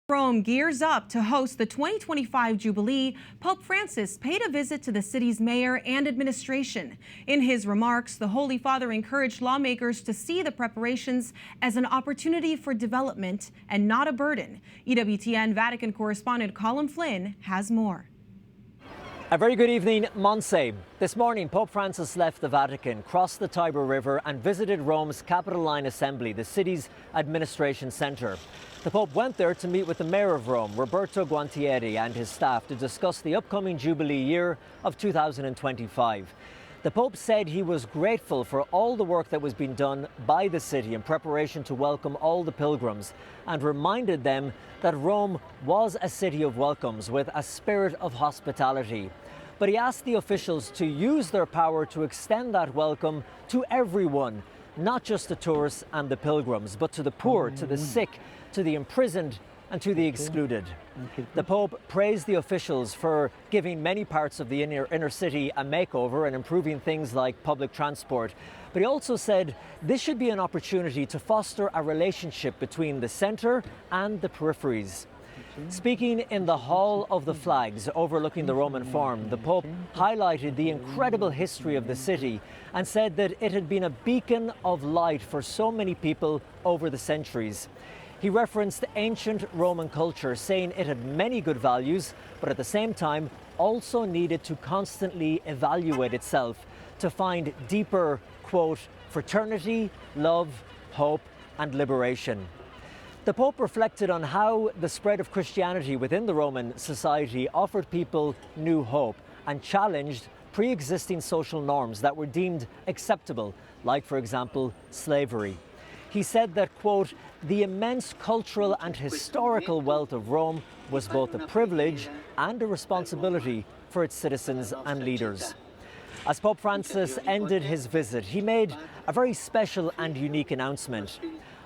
Rome gears up to host the 2025 Jubilee. Pope Francis paid a visit to the city's mayor and administration. In his remarks, the Holy Father encouraged lawmakers to see the preparations as an opportunity for development and not a burden. EWTN Vatican correspondent Colm Flynn has more. A very good evening, Monse. This morning, Pope Francis left the Vatican, crossed the Tiber River and visited Rome's Capitoline Assembly, the city's administration centre. The Pope went there to meet with the Mayor of Rome, Roberto Gualtieri, and his staff to discuss the upcoming Jubilee year of 2025. The Pope said he was grateful for all the work that was being done by the city in preparation to welcome all the pilgrims, and reminded them that Rome was a city of welcomes with a spirit of hospitality. But he asked the officials to use their power to extend that welcome to everyone, not just the tourists and the pilgrims, but to the poor, to the sick, to the imprisoned and to the excluded. The Pope praised the officials for giving many parts of the inner city a makeover and improving things like public transport. But he also said this should be an opportunity to foster a relationship between the centre and the peripheries. Speaking in the Hall of the Flags overlooking the Roman Forum, the Pope highlighted the incredible history of the city and said that it had been a beacon of light for so many people over the centuries. He referenced ancient Roman culture, saying it had many good values, but at the same time also needed to constantly evaluate itself to find deeper, quote, fraternity, love, hope and liberation. The Pope reflected on how the spread of Christianity within the Roman society offered people new hope and challenged pre-existing social norms that were deemed acceptable, like, for example, slavery. He said that, quote, the immense cultural and historical wealth of Rome was both a privilege and a responsibility for its citizens and leaders. As Pope Francis ended his visit, he made a very special and unique announcement.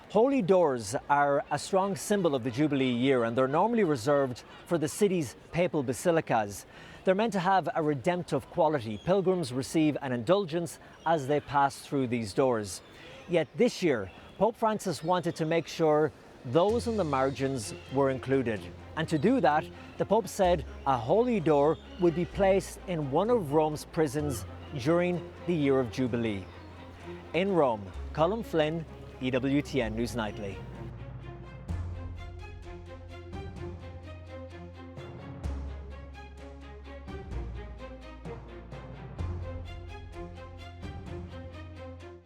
Holy doors are a strong symbol of the Jubilee year, and they're normally reserved for the city's papal basilicas. They're meant to have a redemptive quality. Pilgrims receive an indulgence as they pass through these doors. Yet this year, Pope Francis wanted to make sure those on the margins were included. And to do that, the Pope said a holy door would be placed in one of Rome's prisons during the year of Jubilee. In Rome, Colm Flynn, EWTN News Nightly.